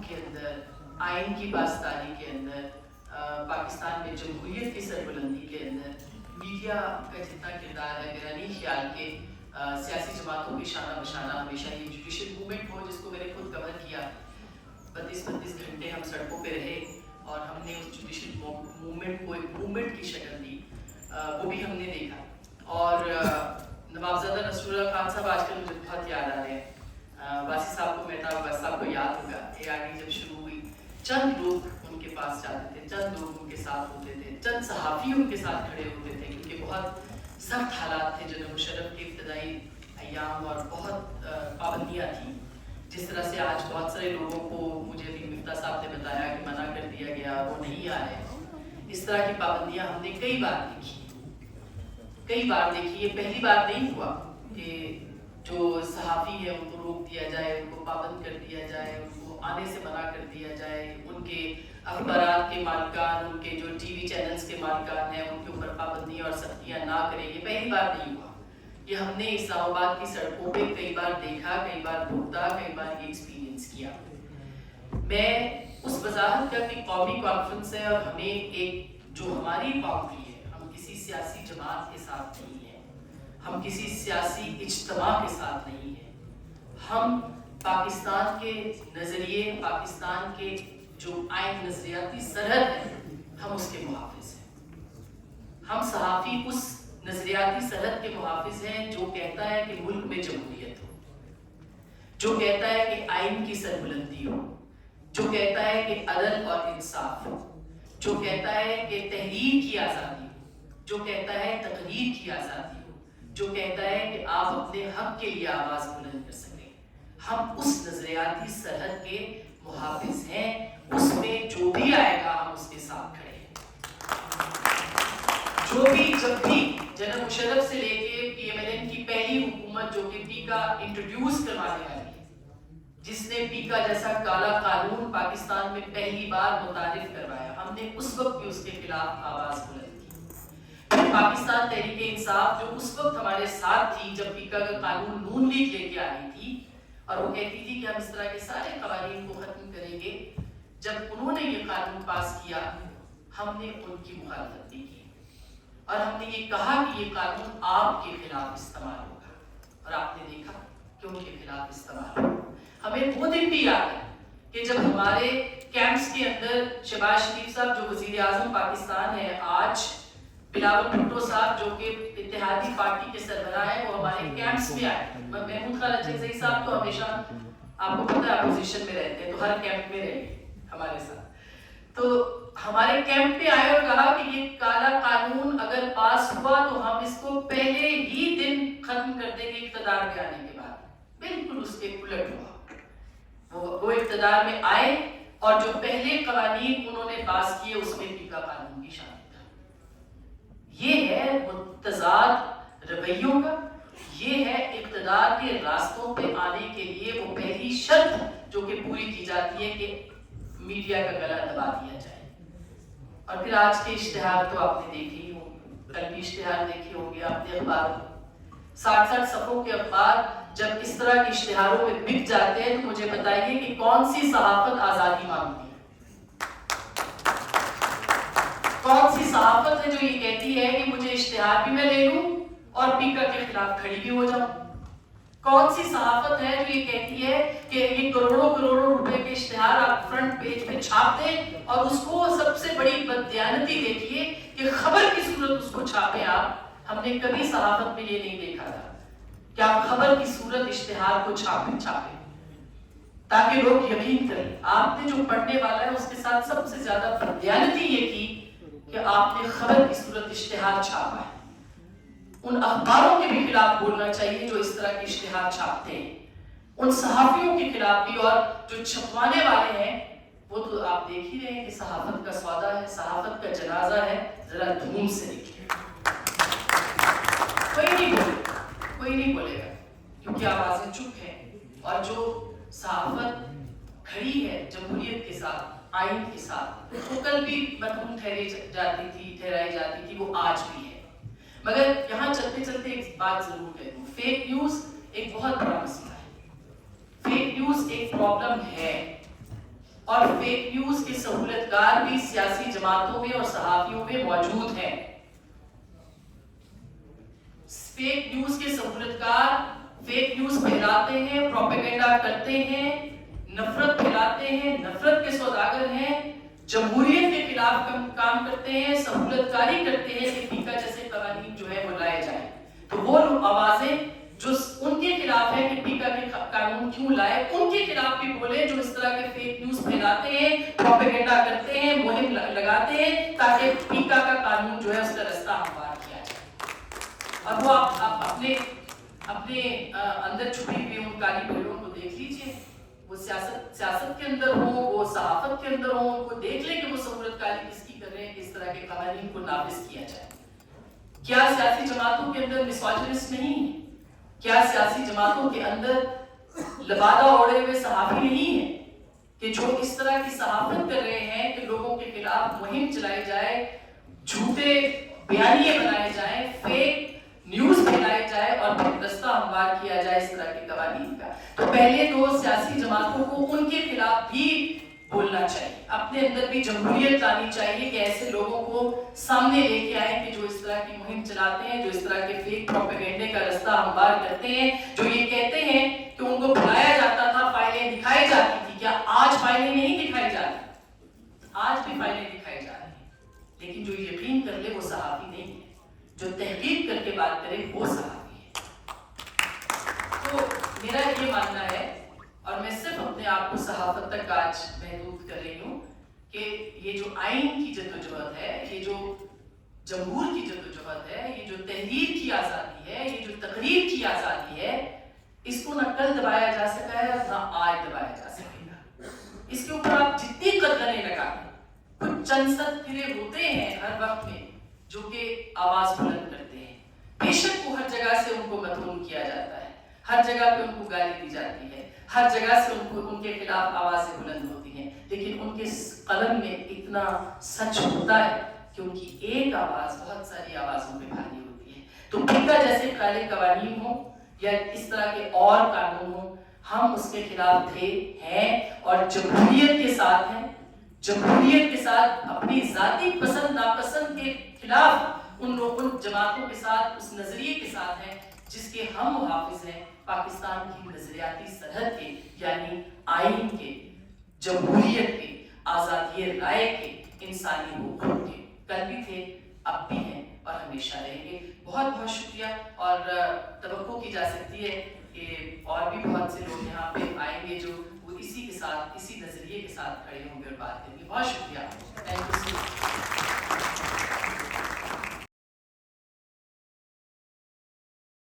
کے اندر، آئین کی پاسداری کے اندر، پاکستان میں جمہوریت کی سربلندی کے اندر میڈیا کا جتنا کردار ہے، میرا نہیں خیال کہ سیاسی جماعتوں کی شانہ بشانہ ہمیشہ یہ جوڈیشل موومنٹ ہو، جس کو میں نے خود کور کیا. 32 گھنٹے ہم سڑکوں پہ رہے اور ہم نے اس جوڈیشل موومنٹ کو ایک موومنٹ کی شکل دی، وہ بھی ہم نے دیکھا. اور نوابزادہ نصراللہ خان صاحب آج کل مجھے بہت یاد آ رہے ہیں. واسی صاحب کو، مہتاب واسی صاحب کو یاد ہوگا ARD جب شروع ہوئی، چند لوگ ان کے پاس جاتے تھے، چند لوگ ان کے ساتھ ہوتے تھے، چند صحافی ان کے ساتھ کھڑے ہوتے تھے، کیونکہ بہت سخت حالات تھے جناب مشرف کے ابتدائی ایام اور بہت پابندیاں تھیں. جس طرح سے آج بہت سارے لوگوں کو، مجھے بھی مفتاح صاحب نے بتایا کہ منع کر دیا گیا، وہ نہیں آ رہے. اس طرح کی پابندیاں ہم نے کئی بار دیکھی. یہ پہلی بار نہیں ہوا کہ جو صحافی ہے ان کو روک دیا جائے، ان کو پابند کر دیا جائے، ان کو آنے سے منع کر دیا جائے، ان کے اخبارات کے مالکان، ان کے جو ٹی وی چینلز کے مالکان ہیں ان کے اوپر پابندیاں اور سختیاں نہ کریں. یہ پہلی بار نہیں ہوا. یہ ہم نے اسلام آباد کی سڑکوں پہ کئی بار دیکھا، کئی بار بھگتا، کئی بار یہ ایکسپیرینس کیا. میں اس وضاحت کا کہ قومی کانفرنس ہے اور ہمیں ایک جو ہماری باؤنڈری ہے، ہم کسی سیاسی جماعت کے ساتھ نہیں ہیں، ہم کسی سیاسی اجتماع کے ساتھ نہیں ہیں. ہم پاکستان کے نظریے، پاکستان کے جو آئین نظریاتی سرحد ہے، ہم اس کے محافظ ہیں. ہم صحافی اس نظریاتی سرحد کے محافظ ہیں جو کہتا ہے کہ ملک میں جمہوریت ہو، جو کہتا ہے کہ آئین کی سربلندی ہو، جو کہتا ہے کہ عدل اور انصاف ہو، جو کہتا ہے کہ تحریر کی آزادی ہو، جو کہتا ہے تقریر کی آزادی ہو، جو کہتا ہے کہ آپ اپنے حق کے لیے آواز بلند کر سکیں. ہم اس نظریاتی سرحد کے محافظ ہیں. اس میں جو بھی آئے گا ہم اس کے ساتھ کھڑے ہیں. جو بھی، جب بھی جناب مشرف سے لے کے PMLN کی پہلی حکومت جو کہ پیکا انٹروڈیوس کروانے والی ہے، جس نے پیکا جیسا کالا قانون پاکستان میں پہلی بار متعارف کروایا، ہم نے اس وقت بھی اس کے خلاف آواز بلند کی. پھر پاکستان تحریک انصاف جو اس وقت ہمارے ساتھ تھی جب پیکا کا قانون نون لیگ لے کے آئی تھی اور وہ کہتی تھی کہ ہم اس طرح کے سارے قوانین کو ختم کریں گے، جب انہوں نے یہ قانون پاس کیا ہم نے ان کی مخالفت بھی کی اور ہم نے یہ کہا کہ یہ قانون آپ کے خلاف استعمال ہوگا، اور آپ نے دیکھا کہ ان کے خلاف استعمال ہوگا. ہمیں وہ دن بھی یاد ہے کہ جب ہمارے کیمپس کے اندر شہباز شریف صاحب جو وزیر اعظم پاکستان ہے آج، بلاول بھٹو صاحب جو کہ اتحادی پارٹی کے سربراہ ہیں، وہ ہمارے کیمپس میں آئے. محمود خان اچکزئی صاحب تو ہمیشہ آپ کو پتہ ہے اپوزیشن میں رہتے ہیں، تو ہر کیمپ میں رہے ہمارے ساتھ. تو ہمارے کیمپ پہ آئے اور کہا کہ یہ کالا قانون اگر پاس ہوا تو ہم اس کو پہلے ہی دن ختم کر دیں گے اقتدار میں آنے کے بعد. بالکل اس کے الٹ ہوا. وہ اقتدار میں آئے اور جو پہلے قوانین انہوں نے پاس کیے اس میں پیکا قانون کی شامل تھا. یہ ہے متضاد رویوں کا، یہ ہے اقتدار کے راستوں پہ آنے کے لیے وہ پہلی شرط جو کہ پوری کی جاتی ہے کہ میڈیا کا گلا دبا دیا جائے. اور پھر آج کے اشتہار تو آپ نے دیکھے ہی ہوں گے، کل بھی اشتہار دیکھے ہوں گے آپ نے. اخبار 60 صفحوں کے اخبار جب اس طرح کے اشتہاروں میں بک جاتے ہیں تو مجھے بتائیے کہ کون سی صحافت آزادی مانگتی ہے؟ کون سی صحافت ہے جو یہ کہتی ہے کہ مجھے اشتہار بھی میں لے لوں اور پیکا کے خلاف کھڑی بھی ہو جاؤں؟ کون سی صحافت ہے جو یہ کہتی ہے کہ یہ کروڑوں روپے کے اشتہار آپ فرنٹ پیج پہ چھاپ دیں اور اس کو سب سے بڑی بددیانتی دیکھیے کہ خبر کی صورت اس کو چھاپیں آپ؟ ہم نے کبھی صحافت میں یہ نہیں دیکھا تھا کہ آپ خبر کی صورت اشتہار کو چھاپیں تاکہ لوگ یقین کریں. آپ نے جو پڑھنے والا ہے اس کے ساتھ سب سے زیادہ بددیانتی یہ کی کہ آپ نے خبر کی صورت اشتہار چھاپا ہے. ان اخباروں کے بھی خلاف بولنا چاہیے جو اس طرح کے اشتہار چھاپتے ہیں، ان صحافیوں کے خلاف بھی. اور جو چھپوانے والے ہیں وہ تو آپ دیکھ ہی رہے ہیں کہ صحافت کا سودا ہے، صحافت کا جنازہ ہے. ذرا دھوم سے دیکھیے. کوئی نہیں بولے گا کیونکہ آوازیں چپ ہیں. اور جو صحافت کھڑی ہے جمہوریت کے ساتھ، آئین کے ساتھ، وہ کل بھی مدھوم ٹھہرائی جاتی تھی، وہ آج بھی ہے. مگر یہاں چلتے چلتے ایک بات ضرور کہہ دوں، فیک نیوز ایک بہت بڑا مسئلہ ہے. فیک نیوز ایک پرابلم ہے اور فیک نیوز کے سہولتکار بھی سیاسی جماعتوں میں اور صحافیوں میں موجود ہیں. فیک نیوز کے سہولتکار فیک نیوز پھیلاتے ہیں، پروپیگنڈا کرتے ہیں، نفرت پھیلاتے ہیں، نفرت کے سوداگر ہیں، جمہوریت کے خلاف کام کرتے ہیں، سہولت کاری کرتے ہیں کہ پیکا جیسے قوانین جو ہے وہ لائے جائیں. تو وہ آوازیں جو ان کے خلاف ہے کہ پیکا کے قانون کیوں لائے، ان کے خلاف بھی بولے جو اس طرح کے فیک نیوز پھیلاتے ہیں، پروپیگنڈا کرتے ہیں، مہم لگاتے ہیں تاکہ پیکا کا قانون جو ہے اس کا رستہ ہموار کیا جائے. اور وہ آپ اپنے اندر چھپی ہوئی ان کالی پیڑوں کو دیکھ لیجئے، وہ سیاست کے اندر ہوں، وہ صحافت کے اندر ہوں، وہ دیکھ لیں کہ وہ سہولت کاری کس کی کر رہے ہیں، کس طرح کے قوانین کو نافذ کیا جائے. کیا سیاسی جماعتوں کے اندر مسوجنسٹ نہیں ہے؟ کیا سیاسی جماعتوں کے اندر لبادہ اوڑے ہوئے صحافی نہیں ہیں کہ جو اس طرح کی صحافت کر رہے ہیں کہ لوگوں کے خلاف مہم چلائی جائے، جھوٹے بیانیے بنائے جائیں، فیک نیوز پھیلائے جائے اور پھر رستہ ہموار کیا جائے اس طرح کے قوانین کا. تو پہلے تو سیاسی جماعتوں کو ان کے خلاف بھی بولنا چاہیے، اپنے اندر بھی جمہوریت لانی چاہیے کہ ایسے لوگوں کو سامنے لے کے آئیں کہ جو اس طرح کی مہم چلاتے ہیں، جو اس طرح کے فیک پروپیگنڈے کا رستہ ہموار کرتے ہیں، جو یہ کہتے ہیں کہ ان کو بلایا جاتا تھا، فائلیں دکھائی جاتی تھی. کیا آج فائلیں نہیں دکھائی جاتی؟ آج بھی فائلیں دکھائی جا رہی ہیں، لیکن جو یقین کر لے وہ صحافی نہیں ہے، جو تحقیق کر کے بات کرے وہ صحافی ہے. تو میرا یہ ماننا ہے، اور میں صرف اپنے آپ کو صحافت تک آج محدود کر رہی ہوں، کہ یہ جو آئین کی جدوجہد ہے، یہ جو جمہور کی جدوجہد ہے، یہ جو تحریر کی آزادی ہے، یہ جو تقریر کی آزادی ہے، اس کو نہ کل دبایا جا سکا ہے نہ آج دبایا جا سکے گا. اس کے اوپر آپ جتنی قدریں لگائیں، کچھ چند ست پھرے ہوتے ہیں ہر وقت میں جو کہ آواز بلند کرتے ہیں. بے شک وہ ہر جگہ سے ان کو مدعون کیا جاتا ہے، ہر جگہ پہ ان کو گالی دی جاتی ہے، ہر جگہ سے ان کے خلاف آوازیں بلند ہوتی ہیں، لیکن ان کے قلم میں اتنا سچ ہوتا ہے کہ ان کی ایک آواز بہت ساری آوازوں پہ بھاری ہوتی ہے. تو پیکا جیسے کالے قوانین ہوں یا اس طرح کے اور قانون ہوں، ہم اس کے خلاف تھے، ہیں اور جمہوریت کے ساتھ ہیں. جمہوریت کے ساتھ اپنی ذاتی پسند ناپسند کے خلاف ان جماعتوں کے ساتھ، اس نظریے کے ساتھ ہیں جس کے ہم محافظ ہیں، پاکستان کی نظریاتی سرحد کے، یعنی آئین کے، جمہوریت کے، آزادی رائے کے، انسانی حقوق کے. کل بھی تھے، اب بھی ہیں اور ہمیشہ رہیں گے. بہت بہت شکریہ. اور توقع کی جا سکتی ہے کہ اور بھی بہت سے لوگ یہاں پہ آئیں گے جو وہ اسی کے ساتھ، اسی نظریے کے ساتھ کھڑے ہوں گے اور بات کریں گے. بہت شکریہ.